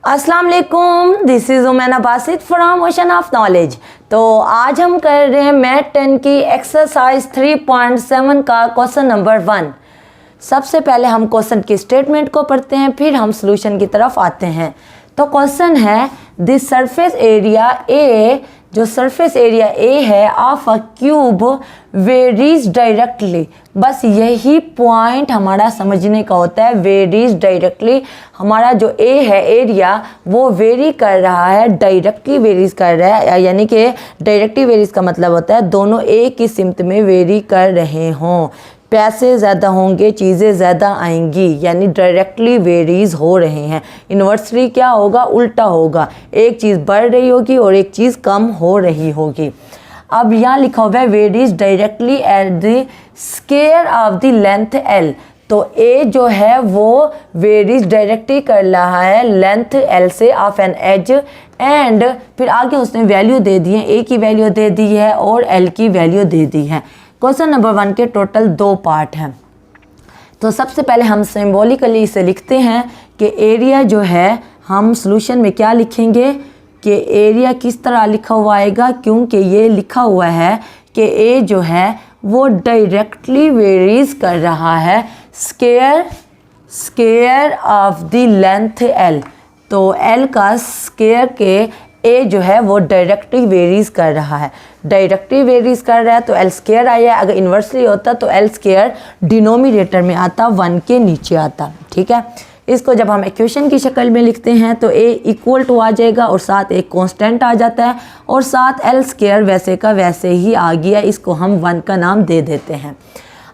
अस्सलाम वालेकुम, this is Umaina Basit from ocean of knowledge. तो आज हम कर रहे हैं मैथ 10 की एक्सरसाइज 3.7 का क्वेश्चन नंबर 1। सबसे पहले हम क्वेश्चन की स्टेटमेंट को पढ़ते हैं, फिर हम सॉल्यूशन की तरफ आते हैं। तो क्वेश्चन है दिस सरफेस एरिया ए, जो सरफेस एरिया ए है of a cube varies directly. बस यही पॉइंट हमारा समझने का होता है, वेरीज डायरेक्टली। हमारा जो ए है एरिया वो वेरी कर रहा है, डायरेक्टली वेरीज कर रहा है, यानी कि डायरेक्टली वेरीज का मतलब होता है दोनों एक ही सिमत में वेरी कर रहे हों। पैसे ज़्यादा होंगे, चीज़ें ज़्यादा आएंगी, यानी डायरेक्टली वेरीज हो रहे हैं। इन्वर्सली क्या होगा, उल्टा होगा, एक चीज़ बढ़ रही होगी और एक चीज़ कम हो रही होगी। अब यहाँ लिखा हुआ है varies directly at the square of the length L. तो ए जो है वो वेरीज डायरेक्टली कर रहा है लेंथ एल से ऑफ एन एज, एंड फिर आगे उसने वैल्यू दे दी है, ए की वैल्यू दे दी है और एल की वैल्यू दे दी है। क्वेश्चन नंबर 1 के टोटल 2 पार्ट हैं। तो सबसे पहले हम सिंबॉलिकली इसे लिखते हैं कि एरिया जो है, हम सॉल्यूशन में क्या लिखेंगे कि एरिया किस तरह लिखा हुआ आएगा, क्योंकि ये लिखा हुआ है कि ए जो है वो डायरेक्टली वेरीज कर रहा है square of the length L. तो एल का स्क्वायर के ए जो है वो डायरेक्टली वेरीज कर रहा है, डायरेक्टली वेरीज कर रहा है तो एल स्क्वायर आया है। अगर इन्वर्सली होता तो एल स्क्वायर डिनोमिनेटर में आता, 1 के नीचे आता। ठीक है, इसको जब हम इक्वेशन की शक्ल में लिखते हैं तो ए इक्वल टू आ जाएगा और साथ एक कांस्टेंट आ जाता है और साथ एल स्क्वायर वैसे का वैसे ही आ गया, इसको हम 1 का नाम दे देते हैं।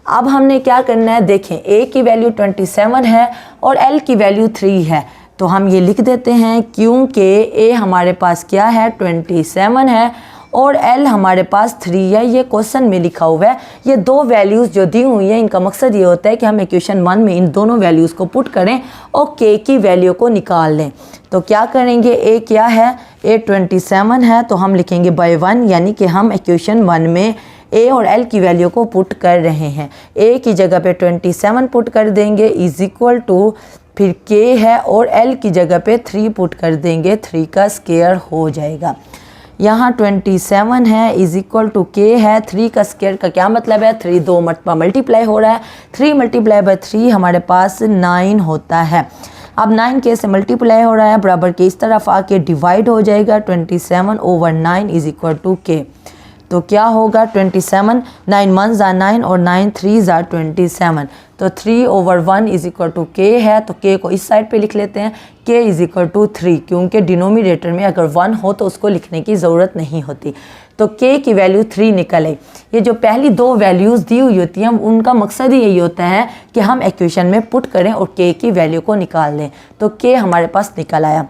अब हमने क्या करना है, देखें ए की वैल्यू 27 है और एल की वैल्यू 3 है, तो हम ये लिख देते हैं क्योंकि ए हमारे पास क्या है 27 है और एल हमारे पास 3 है। ये क्वेश्चन में लिखा हुआ है। ये दो वैल्यूज़ जो दी हुई हैं इनका मकसद ये होता है कि हम इक्वेशन 1 में इन दोनों वैल्यूज़ को पुट करें और के की वैल्यू को निकाल लें। तो क्या करेंगे, ए क्या है, ए 27 है, तो हम लिखेंगे बाय 1, यानी कि हम इक्वेशन 1 में ए और एल की वैल्यू को पुट कर रहे हैं। ए की जगह पे 27 पुट कर देंगे इज इक्वल टू, फिर के है और एल की जगह पे 3 पुट कर देंगे, 3 का स्क्वायर हो जाएगा। यहाँ 27 है इज इक्वल टू के है, 3 का स्क्वायर का क्या मतलब है, 3 2 मरतबा मल्टीप्लाई हो रहा है, 3 मल्टीप्लाई बाय 3 हमारे पास 9 होता है। अब 9 के से मल्टीप्लाई हो रहा है, बराबर के इस तरफ आके डिवाइड हो जाएगा, 27 ओवर 9 इज इक्वल टू के। तो क्या होगा 27, 9 1 ज़ा 9 और 9 3 ज़ा 27, तो 3 ओवर 1 इज इक्वल टू के है। तो के को इस साइड पे लिख लेते हैं, के इज इक्वल टू 3, क्योंकि डिनोमिनेटर में अगर 1 हो तो उसको लिखने की ज़रूरत नहीं होती। तो के की वैल्यू 3 निकल आई। ये जो पहली 2 वैल्यूज़ दी हुई होती हैं उनका मकसद ही यही होता है कि हम इक्वेशन में पुट करें और के की वैल्यू को निकाल लें। तो के हमारे पास निकल आया।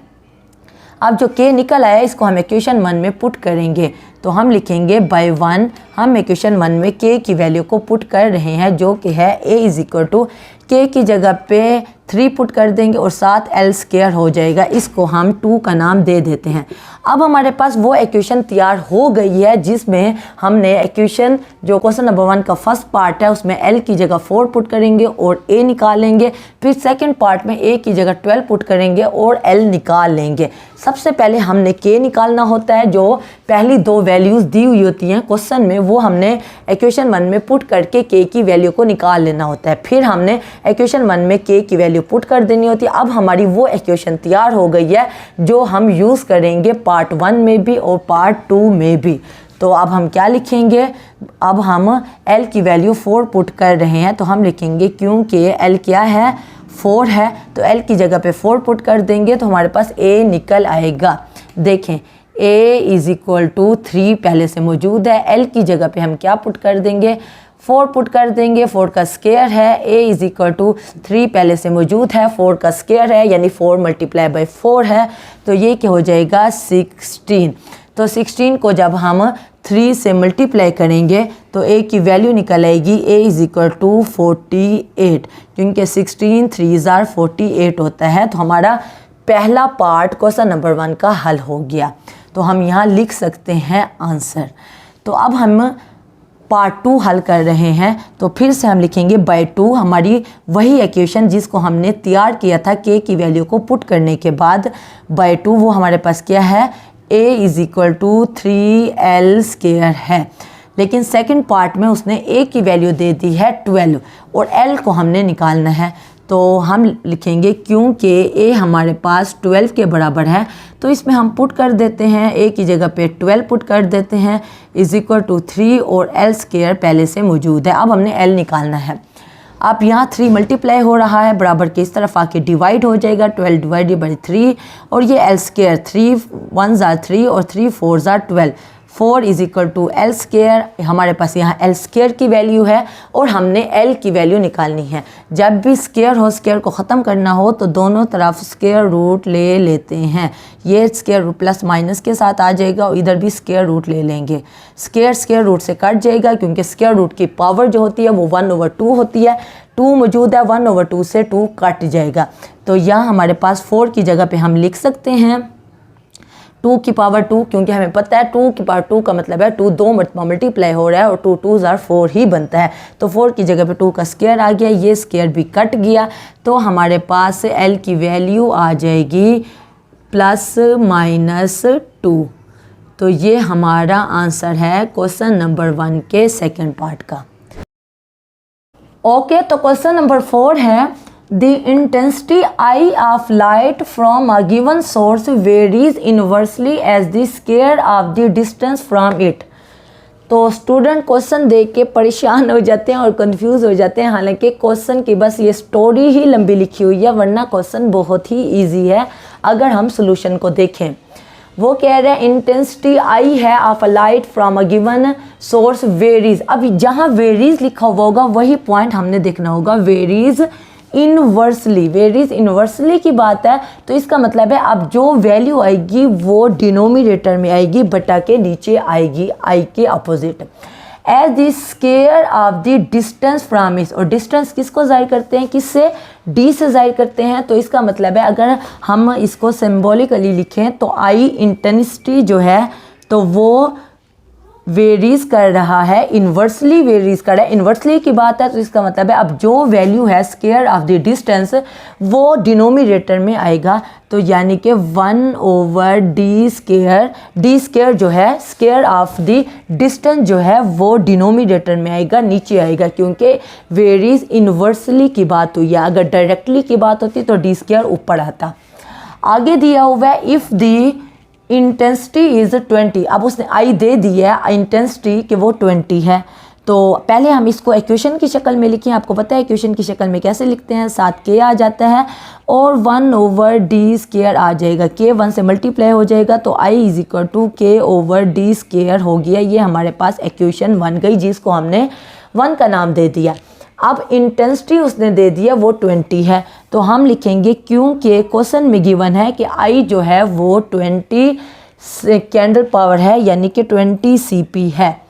अब जो के निकल आया इसको हम इक्वेशन 1 में पुट करेंगे, तो हम लिखेंगे बाय 1। हम इक्वेशन 1 में के की वैल्यू को पुट कर रहे हैं जो कि है ए इज इक्वल टू, के की जगह पे 3 पुट कर देंगे और साथ एल स्क्वायर हो जाएगा, इसको हम 2 का नाम दे देते हैं। अब हमारे पास वो इक्वेशन तैयार हो गई है जिसमें हमने इक्वेशन जो क्वेश्चन नंबर 1 का फर्स्ट पार्ट है उसमें एल की जगह 4 पुट करेंगे और ए निकालेंगे, फिर सेकंड पार्ट में ए की जगह 12 पुट करेंगे और एल निकाल लेंगे। सबसे पहले हमने के निकालना होता है, जो पहली 2 वैल्यूज़ दी हुई होती हैं क्वेश्चन में वो हमने इक्वेशन 1 में पुट करके के की वैल्यू को निकाल लेना होता है। फिर हमने इक्वेशन 1 में के की वैल्यू पुट कर देनी होती है। अब हमारी वो इक्वेशन तैयार हो गई है जो हम यूज़ करेंगे पार्ट 1 में भी और पार्ट 2 में भी। तो अब हम क्या लिखेंगे, अब हम एल की वैल्यू 4 पुट कर रहे हैं, तो हम लिखेंगे क्योंकि एल क्या है 4 है, तो एल की जगह पे 4 पुट कर देंगे तो हमारे पास ए निकल आएगा। देखें ए इज इक्वल टू 3 पहले से मौजूद है, एल की जगह पे हम क्या पुट कर देंगे 4 पुट कर देंगे, 4 का स्क्वायर है, ए इज इक्वल टू 3 पहले से मौजूद है, 4 का स्क्वायर है यानी 4 मल्टीप्लाई बाय 4 है, तो ये क्या हो जाएगा 16। तो 16 को जब हम 3 से मल्टीप्लाई करेंगे तो ए की वैल्यू निकल आएगी, ए इज इक्वल टू 48, क्योंकि 16 3 ज़ार 48 होता है। तो हमारा पहला पार्ट क्वेश्चन नंबर 1 का हल हो गया। तो हम यहाँ लिख सकते हैं आंसर। तो अब हम पार्ट 2 हल कर रहे हैं तो फिर से हम लिखेंगे बाय 2। हमारी वही इक्वेशन जिसको हमने तैयार किया था k की वैल्यू को पुट करने के बाद बाय 2, वो हमारे पास क्या है, a is equal to 3l² है। लेकिन सेकंड पार्ट में उसने a की वैल्यू दे दी है 12 और l को हमने निकालना है। तो हम लिखेंगे क्योंकि a हमारे पास 12 के बराबर है तो इसमें हम पुट कर देते हैं, a की जगह पे 12 पुट कर देते हैं इज़ इक्वल टू 3 और l² पहले से मौजूद है। अब हमने l निकालना है। अब यहाँ 3 मल्टीप्लाई हो रहा है, बराबर के इस तरफ आके डिवाइड हो जाएगा, 12 डिवाइडेड बाई 3 और ये l², 3 1s are 3 और 3 4s are 12, 4 is equal to l²। हमारे पास यहाँ l² की वैल्यू है और हमने l की वैल्यू निकालनी है। जब भी स्क्वायर हो, स्क्वायर को ख़त्म करना हो तो दोनों तरफ स्क्वायर रूट ले लेते हैं। ये स्क्वायर रूट प्लस माइनस के साथ आ जाएगा और इधर भी स्क्वायर रूट ले लेंगे। स्क्वायर रूट से कट जाएगा क्योंकि स्क्वायर रूट की पावर जो होती है वो 1/2 होती है। 2 मौजूद है, 1/2 से 2 कट जाएगा। तो यहाँ हमारे पास 4 की जगह पे हम लिख सकते हैं 2 की पावर 2, क्योंकि हमें पता है 2 की पावर 2 का मतलब है 2 2 मल्टीप्लाई हो रहा है और 2 2s are 4 ही बनता है। तो 4 की जगह पे 2 का स्क्वायर आ गया, ये स्क्वायर भी कट गया। तो हमारे पास l की वैल्यू आ जाएगी ±2। तो ये हमारा आंसर है क्वेश्चन नंबर 1 के सेकंड पार्ट का। ओके, तो क्वेश्चन नंबर 4 है The intensity I of light from a given source varies inversely as the square of the distance from it। तो स्टूडेंट क्वेश्चन देख के परेशान हो जाते हैं और कंफ्यूज हो जाते हैं। हालांकि क्वेश्चन की बस ये स्टोरी ही लंबी लिखी हुई है, वरना क्वेश्चन बहुत ही इजी है अगर हम सोल्यूशन को देखें। वो कह रहे हैं इंटेंसिटी आई है of a light from a given source varies. अब जहाँ वेरीज लिखा हुआ होगा वही पॉइंट हमने देखना होगा। वेरीज इन्वर्सली की बात है तो इसका मतलब है अब जो वैल्यू आएगी वो डिनोमिनेटर में आएगी, बटा के नीचे आएगी आई के opposite. As the square of the distance from it, और डिस्टेंस किसको जाहिर करते हैं, किससे, डी से जाहिर करते हैं। तो इसका मतलब है अगर हम इसको सिंबॉलिकली लिखें तो आई इंटेंसिटी जो है तो वो वेरीज कर रहा है, इन्वर्सली वेरीज कर रहा है। इन्वर्सली की बात है तो इसका मतलब है अब जो वैल्यू है स्क्वायर ऑफ द डिस्टेंस वो डिनोमिनेटर में आएगा। तो यानी कि 1/d², d² जो है स्क्वायर ऑफ द डिस्टेंस जो है वो डिनोमिनेटर में आएगा, नीचे आएगा, क्योंकि वेरीज इन्वर्सली की बात हुई है। अगर डायरेक्टली की बात होती तो d² ऊपर आता। आगे दिया हुआ है इफ़ दी इंटेंसिटी इज़ 20। अब उसने आई दे दी है इंटेंसिटी कि वो 20 है। तो पहले हम इसको इक्वेशन की शक्ल में लिखें। आपको पता है इक्वेशन की शक्ल में कैसे लिखते हैं, साथ k आ जाता है और 1/d² आ जाएगा। k 1 से मल्टीप्लाई हो जाएगा तो i is equal to k/d² हो गया। ये हमारे पास इक्वेशन 1 गई जिसको हमने 1 का नाम दे दिया। अब इंटेंसिटी उसने दे दिया वो 20 है तो हम लिखेंगे क्योंकि क्वेश्चन में गिवन है कि आई जो है वो 20 कैंडल पावर है, यानी कि 20 cp है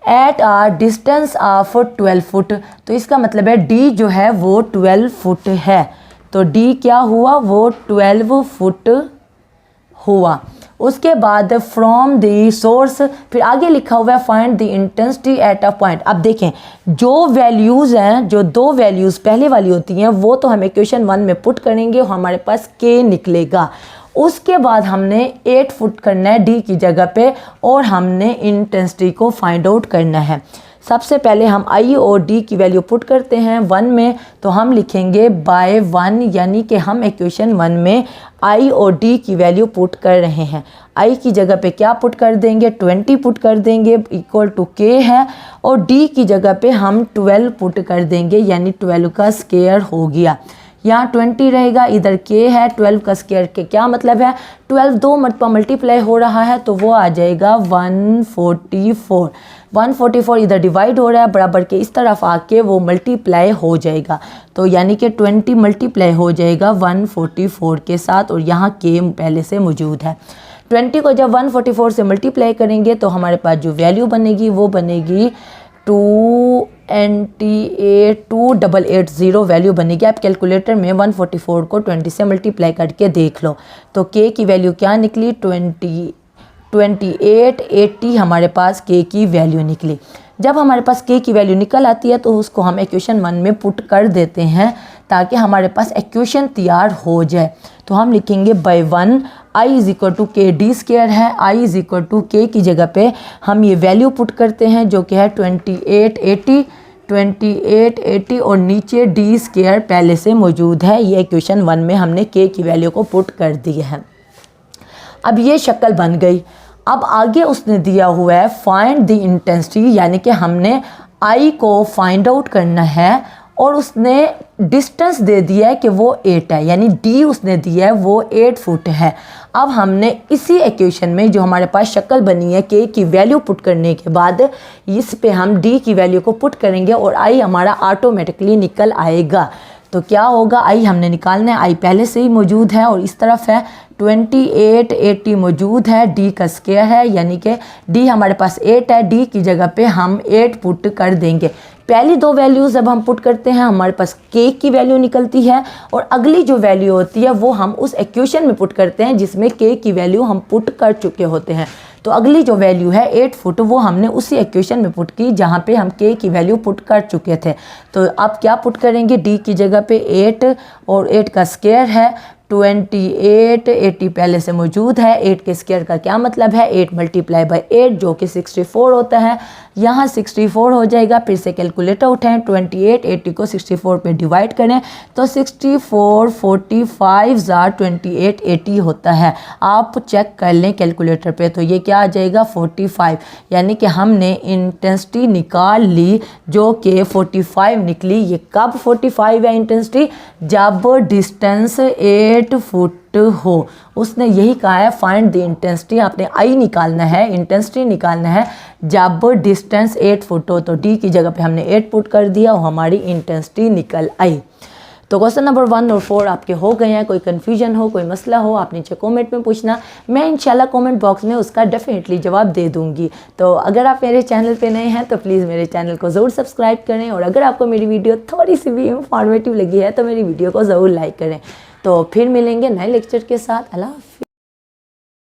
at a distance of 12 foot. तो इसका मतलब है डी जो है वो 12 फुट है। तो डी क्या हुआ, वो 12 फुट हुआ। उसके बाद फ्रॉम द सोर्स, फिर आगे लिखा हुआ है find the intensity at a point. अब देखें जो वैल्यूज़ हैं, जो दो वैल्यूज़ पहले वाली होती हैं वो तो हम इक्वेशन 1 में पुट करेंगे और हमारे पास k निकलेगा। उसके बाद हमने 8 फुट करना है डी की जगह पे और हमने इंटेंसिटी को फाइंड आउट करना है। सबसे पहले हम आई और डी की वैल्यू पुट करते हैं 1 में, तो हम लिखेंगे बाय 1, यानी कि हम इक्वेशन 1 में आई और डी की वैल्यू पुट कर रहे हैं। आई की जगह पे क्या पुट कर देंगे, 20 पुट कर देंगे इक्वल टू k है, और डी की जगह पे हम 12 पुट कर देंगे, यानी 12 का स्क्वायर हो गया। यहाँ 20 रहेगा, इधर k है, 12 का स्क्वायर के क्या मतलब है, 12 2 मरतबा मल्टीप्लाई हो रहा है तो वो आ जाएगा 144। 144 इधर डिवाइड हो रहा है, बराबर के इस तरफ आके वो मल्टीप्लाई हो जाएगा। तो यानी कि 20 मल्टीप्लाई हो जाएगा 144 के साथ, और यहाँ k पहले से मौजूद है। 20 को जब 144 से मल्टीप्लाई करेंगे तो हमारे पास जो वैल्यू बनेगी वो बनेगी 2880 वैल्यू बनेगी। आप कैलकुलेटर में 144 को 20 से मल्टीप्लाई करके देख लो तो k की वैल्यू क्या निकली, 2880 हमारे पास k की वैल्यू निकली। जब हमारे पास k की वैल्यू निकल आती है तो उसको हम इक्वेशन 1 में पुट कर देते हैं ताकि हमारे पास इक्वेशन तैयार हो जाए। तो हम लिखेंगे by 1 i is equal to K D square है, i is equal to K की जगह पे हम ये वैल्यू पुट करते हैं जो कि है 2880 और नीचे डी स्क्वायर पहले से मौजूद है। ये इक्वेशन 1 में हमने k की वैल्यू को पुट कर दी है। अब ये शक्ल बन गई। अब आगे उसने दिया हुआ है फाइंड द इंटेंसिटी, यानी कि हमने i को फाइंड आउट करना है और उसने डिस्टेंस दे दिया है कि वो 8 है, यानी d उसने दिया है वो 8 फुट है। अब हमने इसी इक्वेशन में जो हमारे पास शक्ल बनी है k की वैल्यू पुट करने के बाद इस पे हम d की वैल्यू को पुट करेंगे और i हमारा ऑटोमेटिकली निकल आएगा। तो क्या होगा, i हमने निकालना है, i पहले से ही मौजूद है और इस तरफ है 2880 मौजूद है, d का स्क्वायर है यानी कि d हमारे पास 8 है, d की जगह पे हम 8 पुट कर देंगे। पहली दो वैल्यूज़ जब हम पुट करते हैं हमारे पास k की वैल्यू निकलती है और अगली जो वैल्यू होती है वो हम उस इक्वेशन में पुट करते हैं जिसमें k की वैल्यू हम पुट कर चुके होते हैं। तो अगली जो वैल्यू है 8 फुट वो हमने उसी इक्वेशन में पुट की जहाँ पे हम k की वैल्यू पुट कर चुके थे। तो अब क्या पुट करेंगे, d की जगह पे 8 और 8 का स्क्वायर है 2880 पहले से मौजूद है। 8 के स्क्वायर का क्या मतलब है, 8 मल्टीप्लाई बाई 8 जो कि 64 होता है। यहाँ 64 हो जाएगा, फिर से कैलकुलेटर उठाएं, 2880 को 64 पे डिवाइड करें तो 64 45 जार 2880 होता है। आप चेक कर लें कैलकुलेटर पे, तो ये क्या आ जाएगा 45, यानी कि हमने इंटेंसिटी निकाल ली जो कि 45 निकली। ये कब 45 है इंटेंसिटी, जब डिस्टेंस 8 फुट हो। उसने यही कहा है फाइंड द इंटेंसिटी, आपने आई निकालना है, इंटेंसिटी निकालना है जब डिस्टेंस 8 फुट हो। तो डी की जगह पे हमने 8 पुट कर दिया और हमारी इंटेंसिटी निकल आई। तो क्वेश्चन नंबर 1 और 4 आपके हो गए हैं। कोई कन्फ्यूजन हो, कोई मसला हो, आप नीचे कमेंट में पूछना, मैं इंशाल्लाह कमेंट बॉक्स में उसका डेफिनेटली जवाब दे दूंगी। तो अगर आप मेरे चैनल पे नए हैं तो प्लीज़ मेरे चैनल को ज़रूर सब्सक्राइब करें और अगर आपको मेरी वीडियो थोड़ी सी भी इंफॉर्मेटिव लगी है तो मेरी वीडियो को ज़रूर लाइक करें। तो फिर मिलेंगे नए लेक्चर के साथ। अल्लाह हाफ़िज़।